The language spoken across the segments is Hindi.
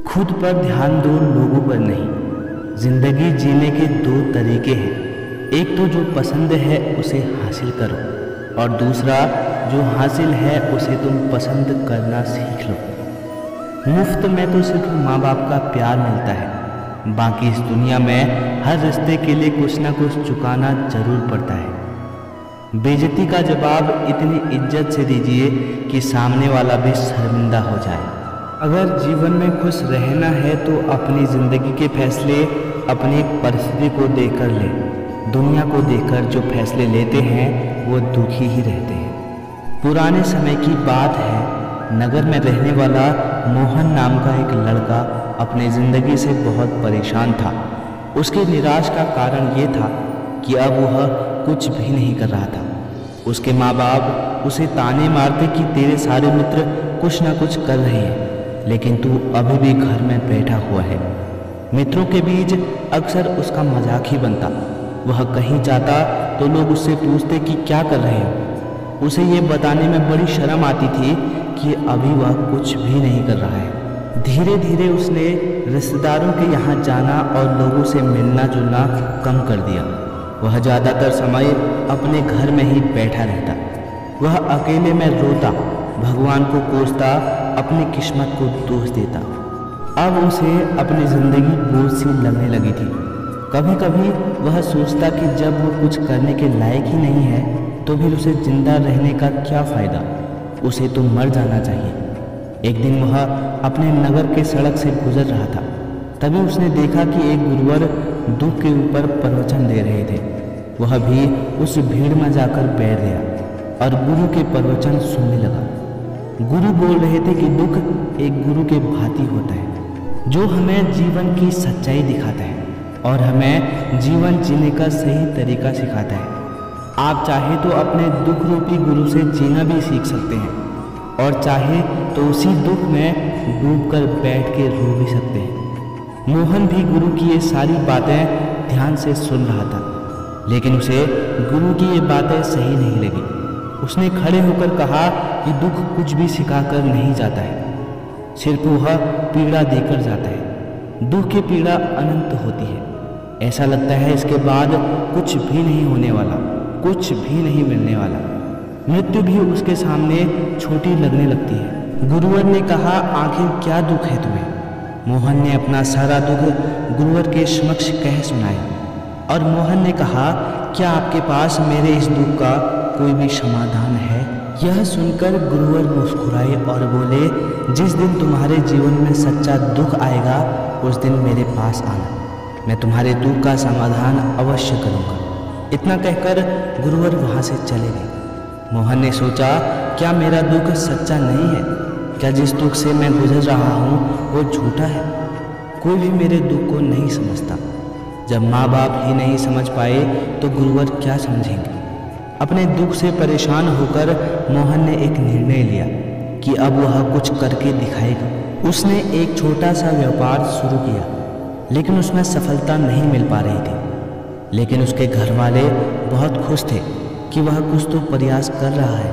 खुद पर ध्यान दो, लोगों पर नहीं। जिंदगी जीने के दो तरीके हैं, एक तो जो पसंद है उसे हासिल करो और दूसरा जो हासिल है उसे तुम पसंद करना सीख लो। मुफ्त में तो सिर्फ माँ बाप का प्यार मिलता है, बाकी इस दुनिया में हर रिश्ते के लिए कुछ ना कुछ चुकाना जरूर पड़ता है। बेइज्जती का जवाब इतनी इज्जत से दीजिए कि सामने वाला भी शर्मिंदा हो जाए। अगर जीवन में खुश रहना है तो अपनी ज़िंदगी के फैसले अपनी परिस्थिति को देखकर लें। दुनिया को देखकर जो फैसले लेते हैं वो दुखी ही रहते हैं। पुराने समय की बात है, नगर में रहने वाला मोहन नाम का एक लड़का अपनी ज़िंदगी से बहुत परेशान था। उसके निराश का कारण ये था कि अब वह कुछ भी नहीं कर रहा था। उसके माँ बाप उसे ताने मारते कि तेरे सारे मित्र कुछ ना कुछ कर रहे हैं, लेकिन तू अभी भी घर में बैठा हुआ है। मित्रों के बीच अक्सर उसका मजाक ही बनता। वह कहीं जाता तो लोग उससे पूछते कि क्या कर रहे हो। उसे ये बताने में बड़ी शर्म आती थी कि अभी वह कुछ भी नहीं कर रहा है। धीरे धीरे उसने रिश्तेदारों के यहाँ जाना और लोगों से मिलना जुलना कम कर दिया। वह ज़्यादातर समय अपने घर में ही बैठा रहता। वह अकेले में रोता, भगवान को कोसता, अपनी किस्मत को दोष देता। अब उसे अपनी ज़िंदगी बोझ सी लगने लगी थी। कभी कभी वह सोचता कि जब वो कुछ करने के लायक ही नहीं है तो फिर उसे जिंदा रहने का क्या फ़ायदा, उसे तो मर जाना चाहिए। एक दिन वह अपने नगर के सड़क से गुजर रहा था, तभी उसने देखा कि एक गुरुवर दुख के ऊपर प्रवचन दे रहे थे। वह भी उस भीड़ में जाकर बैठ गया और गुरु के प्रवचन सुनने लगा। गुरु बोल रहे थे कि दुख एक गुरु के भांति होता है, जो हमें जीवन की सच्चाई दिखाता है और हमें जीवन जीने का सही तरीका सिखाता है। आप चाहे तो अपने दुख रूपी गुरु से जीना भी सीख सकते हैं और चाहे तो उसी दुख में डूबकर बैठ के रो भी सकते हैं। मोहन भी गुरु की ये सारी बातें ध्यान से सुन रहा था, लेकिन उसे गुरु की ये बातें सही नहीं लगी। उसने खड़े होकर कहा कि दुख कुछ भी सिखाकर नहीं जाता है, सिर्फ वह पीड़ा देकर जाता है। दुख की पीड़ा अनंत होती है, ऐसा लगता है इसके बाद कुछ भी नहीं होने वाला, कुछ भी नहीं मिलने वाला। मृत्यु भी उसके सामने छोटी लगने लगती है। गुरुवर ने कहा, आखिर क्या दुख है तुम्हें? मोहन ने अपना सारा दुख गुरुवर के समक्ष कह सुनाया और मोहन ने कहा, क्या आपके पास मेरे इस दुख का कोई भी समाधान है? यह सुनकर गुरुवर मुस्कुराए और बोले, जिस दिन तुम्हारे जीवन में सच्चा दुख आएगा उस दिन मेरे पास आना, मैं तुम्हारे दुख का समाधान अवश्य करूँगा। इतना कहकर गुरुवर वहाँ से चले गए। मोहन ने सोचा, क्या मेरा दुख सच्चा नहीं है? क्या जिस दुख से मैं गुजर रहा हूँ वो झूठा है? कोई भी मेरे दुख को नहीं समझता। जब माँ बाप ही नहीं समझ पाए तो गुरुवर क्या समझेंगे? अपने दुख से परेशान होकर मोहन ने एक निर्णय लिया कि अब वह कुछ करके दिखाएगा। उसने एक छोटा सा व्यापार शुरू किया, लेकिन उसमें सफलता नहीं मिल पा रही थी। लेकिन उसके घर वाले बहुत खुश थे कि वह कुछ तो प्रयास कर रहा है।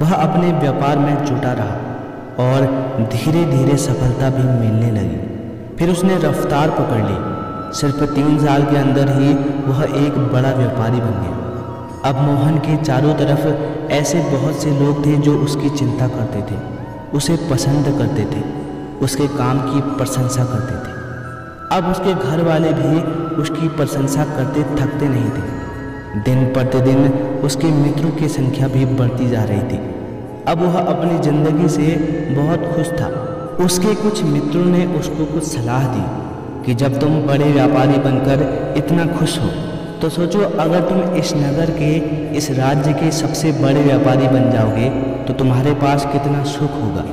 वह अपने व्यापार में जुटा रहा और धीरे धीरे सफलता भी मिलने लगी। फिर उसने रफ्तार पकड़ ली। सिर्फ 3 साल के अंदर ही वह एक बड़ा व्यापारी बन गया। अब मोहन के चारों तरफ ऐसे बहुत से लोग थे जो उसकी चिंता करते थे, उसे पसंद करते थे, उसके काम की प्रशंसा करते थे। अब उसके घर वाले भी उसकी प्रशंसा करते थकते नहीं थे। दिन प्रतिदिन उसके मित्रों की संख्या भी बढ़ती जा रही थी। अब वह अपनी ज़िंदगी से बहुत खुश था। उसके कुछ मित्रों ने उसको कुछ सलाह दी कि जब तुम बड़े व्यापारी बनकर इतना खुश हो तो सोचो, अगर तुम इस नगर के, इस राज्य के सबसे बड़े व्यापारी बन जाओगे तो तुम्हारे पास कितना सुख होगा,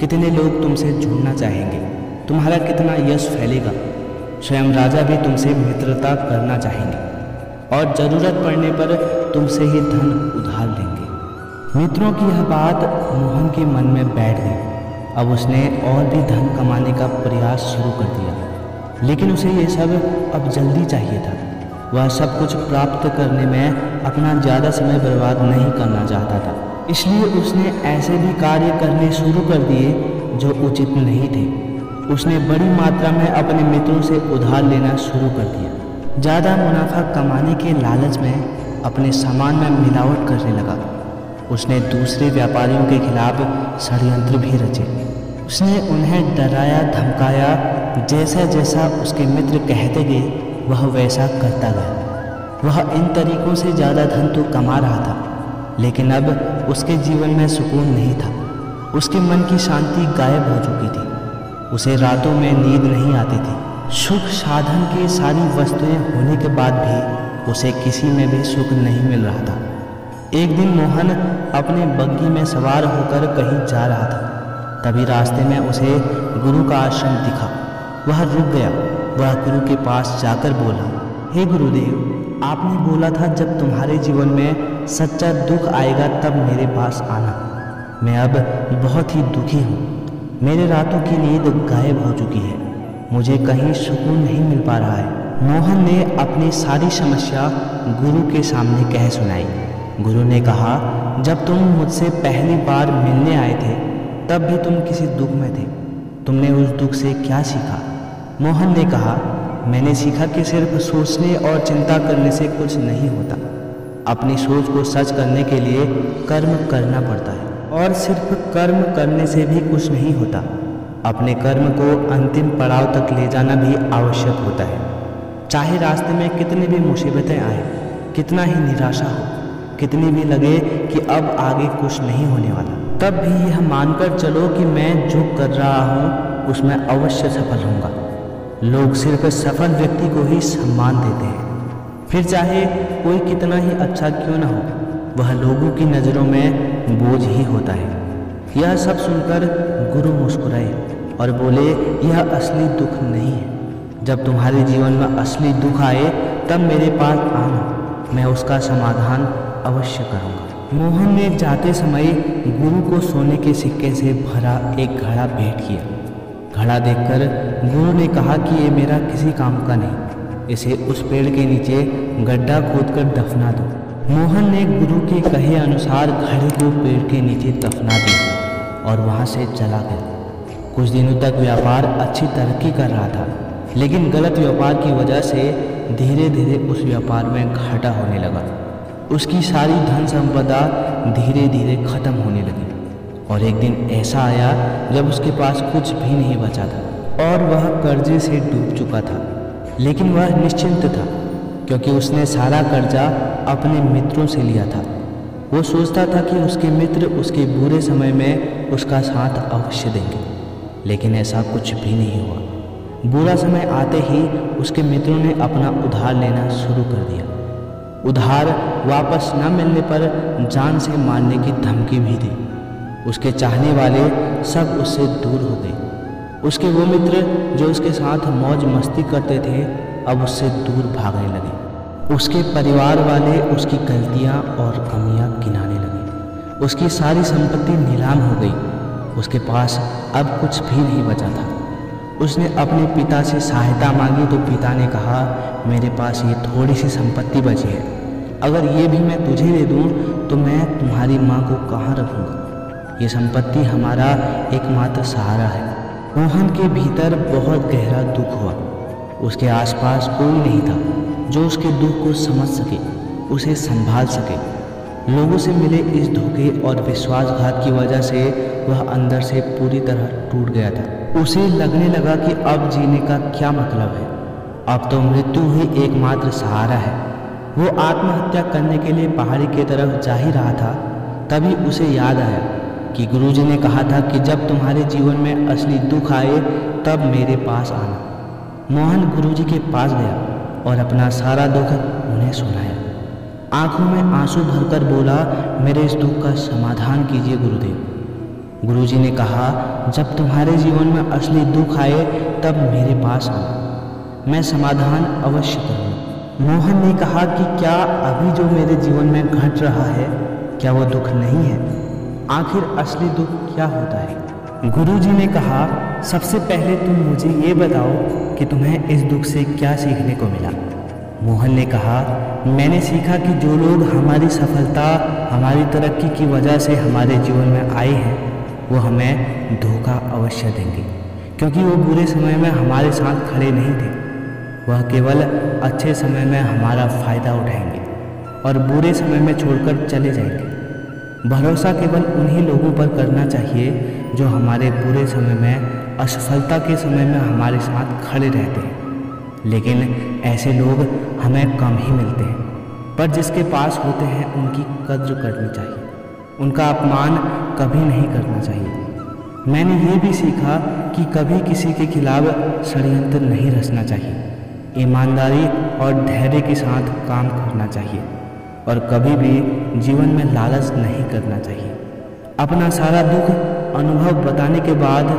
कितने लोग तुमसे जुड़ना चाहेंगे, तुम्हारा कितना यश फैलेगा। स्वयं राजा भी तुमसे मित्रता करना चाहेंगे और ज़रूरत पड़ने पर तुमसे ही धन उधार लेंगे। मित्रों की यह बात मोहन के मन में बैठ गई। अब उसने और भी धन कमाने का प्रयास शुरू कर दिया, लेकिन उसे ये सब अब जल्दी चाहिए था। वह सब कुछ प्राप्त करने में अपना ज़्यादा समय बर्बाद नहीं करना चाहता था, इसलिए उसने ऐसे भी कार्य करने शुरू कर दिए जो उचित नहीं थे। उसने बड़ी मात्रा में अपने मित्रों से उधार लेना शुरू कर दिया। ज़्यादा मुनाफा कमाने के लालच में अपने सामान में मिलावट करने लगा। उसने दूसरे व्यापारियों के खिलाफ षड्यंत्र भी रचे। उसने उन्हें डराया धमकाया। जैसा जैसा उसके मित्र कहते गए वह वैसा करता गया। वह इन तरीकों से ज़्यादा धन तो कमा रहा था, लेकिन अब उसके जीवन में सुकून नहीं था। उसके मन की शांति गायब हो चुकी थी। उसे रातों में नींद नहीं आती थी। सुख साधन की सारी वस्तुएं होने के बाद भी उसे किसी में भी सुख नहीं मिल रहा था। एक दिन मोहन अपने बग्घी में सवार होकर कहीं जा रहा था। तभी रास्ते में उसे गुरु का आश्रम दिखा। वह रुक गया। वह गुरु के पास जाकर बोला, हे गुरुदेव, आपने बोला था जब तुम्हारे जीवन में सच्चा दुख आएगा तब मेरे पास आना। मैं अब बहुत ही दुखी हूँ। मेरे रातों की नींद गायब हो चुकी है। मुझे कहीं सुकून नहीं मिल पा रहा है। मोहन ने अपनी सारी समस्या गुरु के सामने कह सुनाई। गुरु ने कहा, जब तुम मुझसे पहली बार मिलने आए थे तब भी तुम किसी दुख में थे। तुमने उस दुख से क्या सीखा? मोहन ने कहा, मैंने सीखा कि सिर्फ सोचने और चिंता करने से कुछ नहीं होता। अपनी सोच को सच करने के लिए कर्म करना पड़ता है, और सिर्फ कर्म करने से भी कुछ नहीं होता। अपने कर्म को अंतिम पड़ाव तक ले जाना भी आवश्यक होता है। चाहे रास्ते में कितनी भी मुसीबतें आए, कितना ही निराशा हो, कितनी भी लगे कि अब आगे कुछ नहीं होने वाला, तब भी यह मानकर चलो कि मैं जो कर रहा हूँ उसमें अवश्य सफल होऊंगा। लोग सिर्फ सफल व्यक्ति को ही सम्मान देते हैं, फिर चाहे कोई कितना ही अच्छा क्यों न हो, वह लोगों की नज़रों में बोझ ही होता है। यह सब सुनकर गुरु मुस्कुराए और बोले, यह असली दुख नहीं है। जब तुम्हारे जीवन में असली दुख आए तब मेरे पास आना, मैं उसका समाधान अवश्य करूँगा। मोहन ने जाते समय गुरु को सोने के सिक्के से भरा एक घड़ा भेंट किया। घड़ा देखकर गुरु ने कहा कि ये मेरा किसी काम का नहीं, इसे उस पेड़ के नीचे गड्ढा खोदकर दफना दो। मोहन ने गुरु के कहे अनुसार घड़े को पेड़ के नीचे दफना दिया और वहाँ से चला गया। कुछ दिनों तक व्यापार अच्छी तरक्की कर रहा था, लेकिन गलत व्यापार की वजह से धीरे धीरे उस व्यापार में घाटा होने लगा। उसकी सारी धन संपदा धीरे धीरे खत्म होने लगी, और एक दिन ऐसा आया जब उसके पास कुछ भी नहीं बचा था और वह कर्जे से डूब चुका था। लेकिन वह निश्चिंत था, क्योंकि उसने सारा कर्जा अपने मित्रों से लिया था। वो सोचता था कि उसके मित्र उसके बुरे समय में उसका साथ अवश्य देंगे, लेकिन ऐसा कुछ भी नहीं हुआ। बुरा समय आते ही उसके मित्रों ने अपना उधार लेना शुरू कर दिया। उधार वापस न मिलने पर जान से मारने की धमकी भी दी। उसके चाहने वाले सब उससे दूर हो गए। उसके वो मित्र जो उसके साथ मौज मस्ती करते थे अब उससे दूर भागने लगे। उसके परिवार वाले उसकी गलतियां और कमियां गिनाने लगे। उसकी सारी संपत्ति नीलाम हो गई। उसके पास अब कुछ भी नहीं बचा था। उसने अपने पिता से सहायता मांगी तो पिता ने कहा, मेरे पास ये थोड़ी सी संपत्ति बची है, अगर ये भी मैं तुझे दे दूं तो मैं तुम्हारी माँ को कहाँ रखूँगा। ये संपत्ति हमारा एकमात्र सहारा है। मोहन के भीतर बहुत गहरा दुख हुआ। उसके आसपास कोई नहीं था जो उसके दुख को समझ सके, उसे संभाल सके। लोगों से मिले इस धोखे और विश्वासघात की वजह से वह अंदर से पूरी तरह टूट गया था। उसे लगने लगा कि अब जीने का क्या मतलब है, अब तो मृत्यु ही एकमात्र सहारा है। वो आत्महत्या करने के लिए पहाड़ी की तरफ जा ही रहा था, तभी उसे याद आया कि गुरुजी ने कहा था कि जब तुम्हारे जीवन में असली दुख आए तब मेरे पास आना। मोहन गुरुजी के पास गया और अपना सारा दुख उन्हें सुनाया। आंखों में आंसू भरकर बोला, मेरे इस दुख का समाधान कीजिए गुरुदेव। गुरुजी ने कहा, जब तुम्हारे जीवन में असली दुख आए तब मेरे पास आना, मैं समाधान अवश्य करूँगा। मोहन ने कहा कि क्या अभी जो मेरे जीवन में घट रहा है क्या वो दुख नहीं है? आखिर असली दुख क्या होता है? गुरुजी ने कहा, सबसे पहले तुम मुझे ये बताओ कि तुम्हें इस दुख से क्या सीखने को मिला। मोहन ने कहा, मैंने सीखा कि जो लोग हमारी सफलता, हमारी तरक्की की वजह से हमारे जीवन में आए हैं वो हमें धोखा अवश्य देंगे, क्योंकि वो बुरे समय में हमारे साथ खड़े नहीं थे। वह केवल अच्छे समय में हमारा फ़ायदा उठाएंगे और बुरे समय में छोड़कर चले जाएंगे। भरोसा केवल उन्हीं लोगों पर करना चाहिए जो हमारे बुरे समय में, असफलता के समय में हमारे साथ खड़े रहते हैं। लेकिन ऐसे लोग हमें कम ही मिलते हैं, पर जिसके पास होते हैं उनकी कद्र करनी चाहिए, उनका अपमान कभी नहीं करना चाहिए। मैंने ये भी सीखा कि कभी किसी के खिलाफ षड्यंत्र नहीं रचना चाहिए, ईमानदारी और धैर्य के साथ काम करना चाहिए और कभी भी जीवन में लालच नहीं करना चाहिए। अपना सारा दुख अनुभव बताने के बाद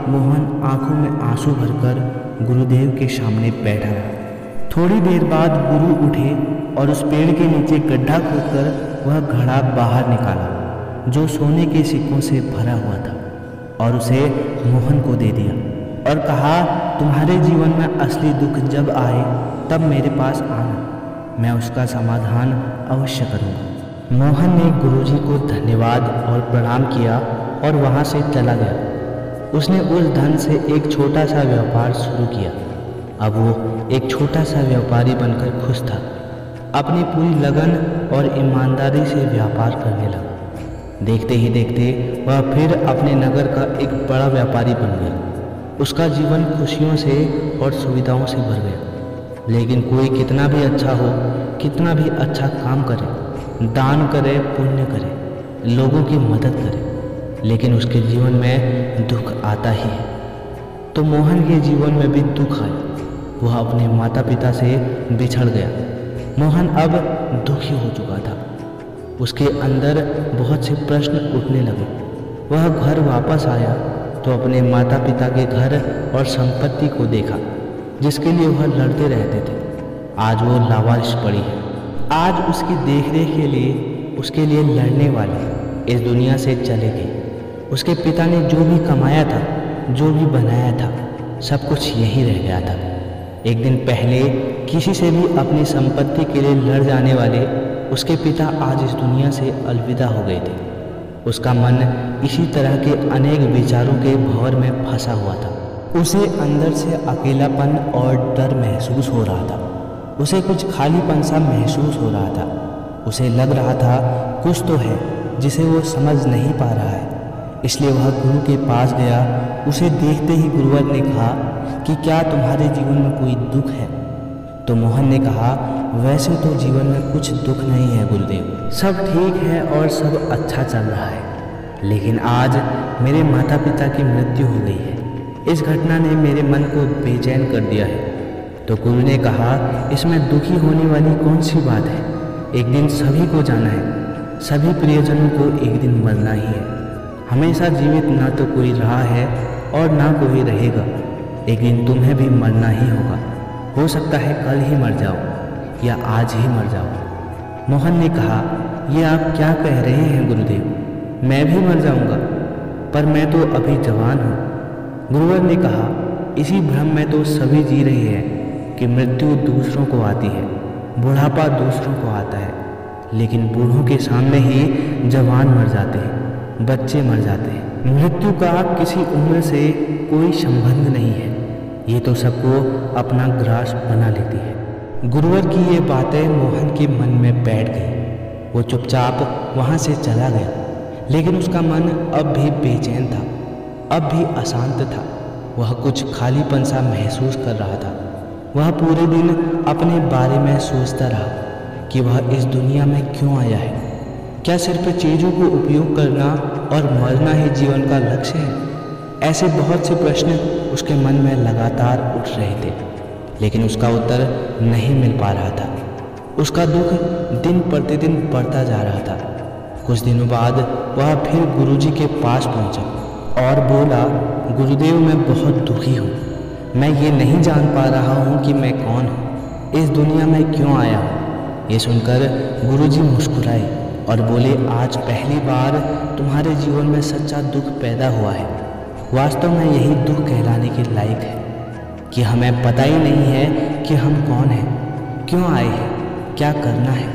मोहन आंखों में आंसू भरकर गुरुदेव के सामने बैठा रहा। थोड़ी देर बाद गुरु उठे और उस पेड़ के नीचे गड्ढा खोदकर वह घड़ा बाहर निकाला जो सोने के सिक्कों से भरा हुआ था और उसे मोहन को दे दिया और कहा, तुम्हारे जीवन में असली दुख जब आए तब मेरे पास आना, मैं उसका समाधान अवश्य करूँगा। मोहन ने गुरुजी को धन्यवाद और प्रणाम किया और वहाँ से चला गया। उसने उस धन से एक छोटा सा व्यापार शुरू किया। अब वो एक छोटा सा व्यापारी बनकर खुश था। अपनी पूरी लगन और ईमानदारी से व्यापार करने लगा। देखते ही देखते वह फिर अपने नगर का एक बड़ा व्यापारी बन गया। उसका जीवन खुशियों से और सुविधाओं से भर गया। लेकिन कोई कितना भी अच्छा हो, कितना भी अच्छा काम करे, दान करे, पुण्य करे, लोगों की मदद करे, लेकिन उसके जीवन में दुख आता ही है। तो मोहन के जीवन में भी दुख आया। वह अपने माता पिता से बिछड़ गया। मोहन अब दुखी हो चुका था। उसके अंदर बहुत से प्रश्न उठने लगे। वह घर वापस आया तो अपने माता पिता के घर और संपत्ति को देखा जिसके लिए वह लड़ते रहते थे। आज वो लावारिस पड़ी है। आज उसकी देखरेख के लिए, उसके लिए लड़ने वाले इस दुनिया से चले गए। उसके पिता ने जो भी कमाया था, जो भी बनाया था, सब कुछ यहीं रह गया था। एक दिन पहले किसी से भी अपनी संपत्ति के लिए लड़ जाने वाले उसके पिता आज इस दुनिया से अलविदा हो गए थे। उसका मन इसी तरह के अनेक विचारों के भंवर में फंसा हुआ था। उसे अंदर से अकेलापन और डर महसूस हो रहा था। उसे कुछ खालीपन सा महसूस हो रहा था। उसे लग रहा था कुछ तो है जिसे वो समझ नहीं पा रहा है। इसलिए वह गुरु के पास गया। उसे देखते ही गुरुवर ने कहा कि क्या तुम्हारे जीवन में कोई दुख है? तो मोहन ने कहा, वैसे तो जीवन में कुछ दुख नहीं है गुरुदेव, सब ठीक है और सब अच्छा चल रहा है, लेकिन आज मेरे माता पिता की मृत्यु हो गई है। इस घटना ने मेरे मन को बेचैन कर दिया है। तो गुरु ने कहा, इसमें दुखी होने वाली कौन सी बात है? एक दिन सभी को जाना है, सभी प्रियजनों को एक दिन मरना ही है। हमेशा जीवित ना तो कोई रहा है और ना कोई रहेगा। एक दिन तुम्हें भी मरना ही होगा। हो सकता है कल ही मर जाओ या आज ही मर जाओ। मोहन ने कहा, ये आप क्या कह रहे हैं गुरुदेव? मैं भी मर जाऊंगा, पर मैं तो अभी जवान हूँ। गुरुवर ने कहा, इसी भ्रम में तो सभी जी रहे हैं कि मृत्यु दूसरों को आती है, बुढ़ापा दूसरों को आता है, लेकिन बूढ़ों के सामने ही जवान मर जाते हैं, बच्चे मर जाते हैं। मृत्यु का किसी उम्र से कोई संबंध नहीं है। ये तो सबको अपना ग्रास बना लेती है। गुरुवर की ये बातें मोहन के मन में बैठ गई। वो चुपचाप वहाँ से चला गया, लेकिन उसका मन अब भी बेचैन था, अब भी अशांत था। वह कुछ खालीपन सा महसूस कर रहा था। वह पूरे दिन अपने बारे में सोचता रहा कि वह इस दुनिया में क्यों आया है। क्या सिर्फ चीज़ों को उपयोग करना और मरना ही जीवन का लक्ष्य है? ऐसे बहुत से प्रश्न उसके मन में लगातार उठ रहे थे, लेकिन उसका उत्तर नहीं मिल पा रहा था। उसका दुख दिन प्रतिदिन बढ़ता जा रहा था। कुछ दिनों बाद वह फिर गुरुजी के पास पहुंचा और बोला, गुरुदेव मैं बहुत दुखी हूँ। मैं ये नहीं जान पा रहा हूँ कि मैं कौन हूँ, इस दुनिया में क्यों आया हूँ। ये सुनकर गुरुजी मुस्कुराए और बोले, आज पहली बार तुम्हारे जीवन में सच्चा दुख पैदा हुआ है। वास्तव में यही दुख कहलाने के लायक है कि हमें पता ही नहीं है कि हम कौन हैं, क्यों आए हैं, क्या करना है,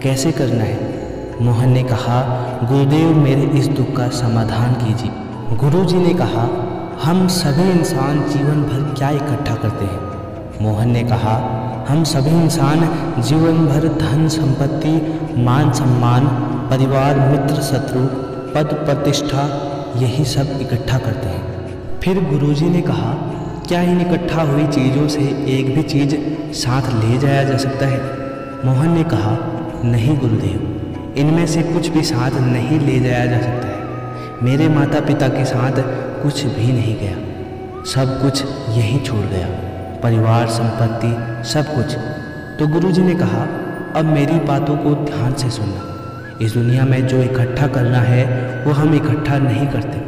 कैसे करना है। मोहन ने कहा, गुरुदेव मेरे इस दुख का समाधान कीजिए। गुरुजी ने कहा, हम सभी इंसान जीवन भर क्या इकट्ठा करते हैं? मोहन ने कहा, हम सभी इंसान जीवन भर धन संपत्ति, मान सम्मान, परिवार, मित्र, शत्रु, पद, प्रतिष्ठा, यही सब इकट्ठा करते हैं। फिर गुरुजी ने कहा, क्या इन इकट्ठा हुई चीज़ों से एक भी चीज़ साथ ले जाया जा सकता है? मोहन ने कहा, नहीं गुरुदेव, इनमें से कुछ भी साथ नहीं ले जाया जा सकता है। मेरे माता पिता के साथ कुछ भी नहीं गया, सब कुछ यहीं छोड़ गया, परिवार, संपत्ति, सब कुछ। तो गुरुजी ने कहा, अब मेरी बातों को ध्यान से सुनना। इस दुनिया में जो इकट्ठा करना है वो हम इकट्ठा नहीं करते।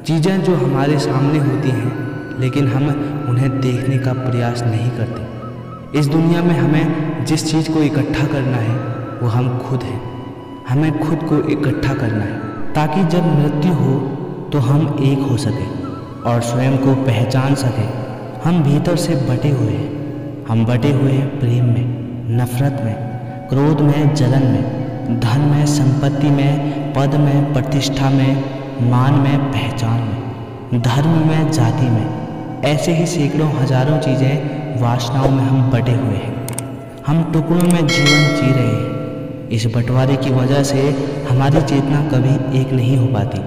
चीज़ें जो हमारे सामने होती हैं लेकिन हम उन्हें देखने का प्रयास नहीं करते। इस दुनिया में हमें जिस चीज़ को इकट्ठा करना है वो हम खुद हैं। हमें खुद को इकट्ठा करना है ताकि जब मृत्यु हो तो हम एक हो सकें और स्वयं को पहचान सकें। हम भीतर से बटे हुए हैं। हम बटे हुए हैं प्रेम में, नफरत में, क्रोध में, जलन में, धन में, संपत्ति में, पद में, प्रतिष्ठा में, मान में, पहचान में, धर्म में, जाति में। ऐसे ही सैकड़ों हजारों चीज़ें, वासनाओं में हम बटे हुए हैं। हम टुकड़ों में जीवन जी रहे हैं। इस बंटवारे की वजह से हमारी चेतना कभी एक नहीं हो पाती।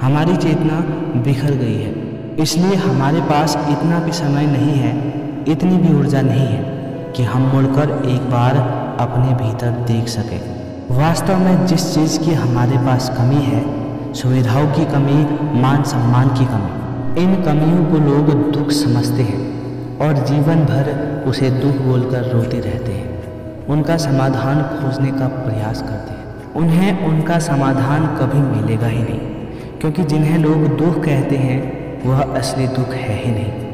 हमारी चेतना बिखर गई है। इसलिए हमारे पास इतना भी समय नहीं है, इतनी भी ऊर्जा नहीं है कि हम मुड़कर एक बार अपने भीतर देख सकें। वास्तव में जिस चीज़ की हमारे पास कमी है, सुविधाओं की कमी, मान सम्मान की कमी, इन कमियों को लोग दुख समझते हैं और जीवन भर उसे दुख बोलकर रोते रहते हैं। उनका समाधान खोजने का प्रयास करते हैं। उन्हें उनका समाधान कभी मिलेगा ही नहीं, क्योंकि जिन्हें लोग दुख कहते हैं वह असली दुख है ही नहीं।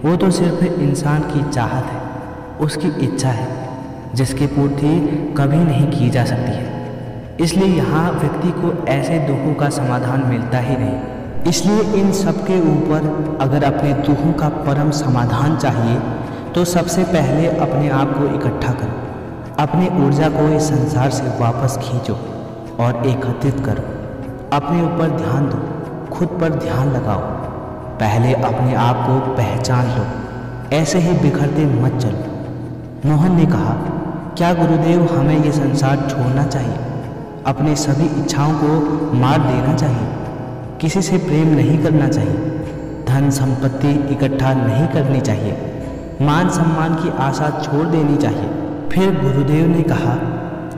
वो तो सिर्फ इंसान की चाहत है, उसकी इच्छा है, जिसकी पूर्ति कभी नहीं की जा सकती है। इसलिए यहाँ व्यक्ति को ऐसे दुखों का समाधान मिलता ही नहीं। इसलिए इन सब के ऊपर अगर अपने दुखों का परम समाधान चाहिए तो सबसे पहले अपने आप को इकट्ठा करो। अपनी ऊर्जा को इस संसार से वापस खींचो और एकत्रित करो। अपने ऊपर ध्यान दो, खुद पर ध्यान लगाओ। पहले अपने आप को पहचान लो, ऐसे ही बिखरते मत चलो। मोहन ने कहा, क्या गुरुदेव हमें ये संसार छोड़ना चाहिए? अपनी सभी इच्छाओं को मार देना चाहिए? किसी से प्रेम नहीं करना चाहिए? धन संपत्ति इकट्ठा नहीं करनी चाहिए? मान सम्मान की आशा छोड़ देनी चाहिए? फिर गुरुदेव ने कहा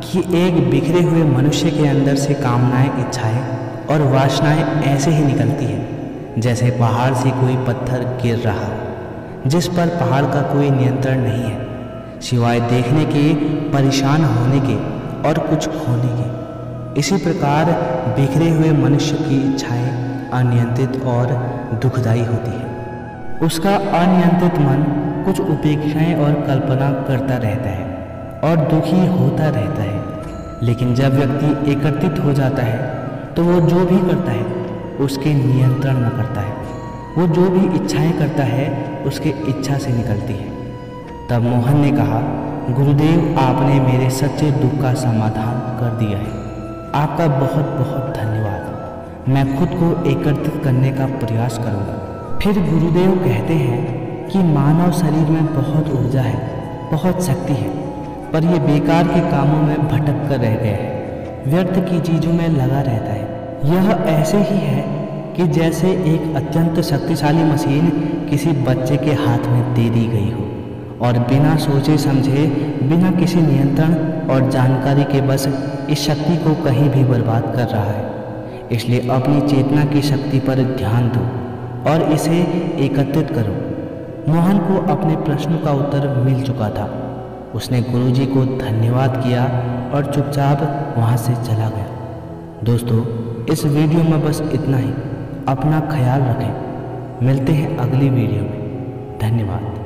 कि एक बिखरे हुए मनुष्य के अंदर से कामनाएं, इच्छाएं और वासनाएं ऐसे ही निकलती हैं जैसे पहाड़ से कोई पत्थर गिर रहा हो, जिस पर पहाड़ का कोई नियंत्रण नहीं है सिवाय देखने के, परेशान होने के और कुछ खोने के। इसी प्रकार बिखरे हुए मनुष्य की इच्छाएं अनियंत्रित और दुखदायी होती है। उसका अनियंत्रित मन कुछ उपेक्षाएं और कल्पना करता रहता है और दुखी होता रहता है। लेकिन जब व्यक्ति एकत्रित हो जाता है तो वो जो भी करता है उसके नियंत्रण में करता है। वो जो भी इच्छाएं करता है उसके इच्छा से निकलती है। तब मोहन ने कहा, गुरुदेव आपने मेरे सच्चे दुख का समाधान कर दिया है। आपका बहुत बहुत धन्यवाद। मैं खुद को एकत्रित करने का प्रयास करूँगा। फिर गुरुदेव कहते हैं कि मानव शरीर में बहुत ऊर्जा है, बहुत शक्ति है, पर यह बेकार के कामों में भटक कर रह गया है, व्यर्थ की चीज़ों में लगा रहता है। यह ऐसे ही है कि जैसे एक अत्यंत शक्तिशाली मशीन किसी बच्चे के हाथ में दे दी गई हो और बिना सोचे समझे, बिना किसी नियंत्रण और जानकारी के बस इस शक्ति को कहीं भी बर्बाद कर रहा है। इसलिए अपनी चेतना की शक्ति पर ध्यान दो और इसे एकत्रित करो। मोहन को अपने प्रश्न का उत्तर मिल चुका था। उसने गुरुजी को धन्यवाद किया और चुपचाप वहाँ से चला गया। दोस्तों, इस वीडियो में बस इतना ही। अपना ख्याल रखें। मिलते हैं अगली वीडियो में। धन्यवाद।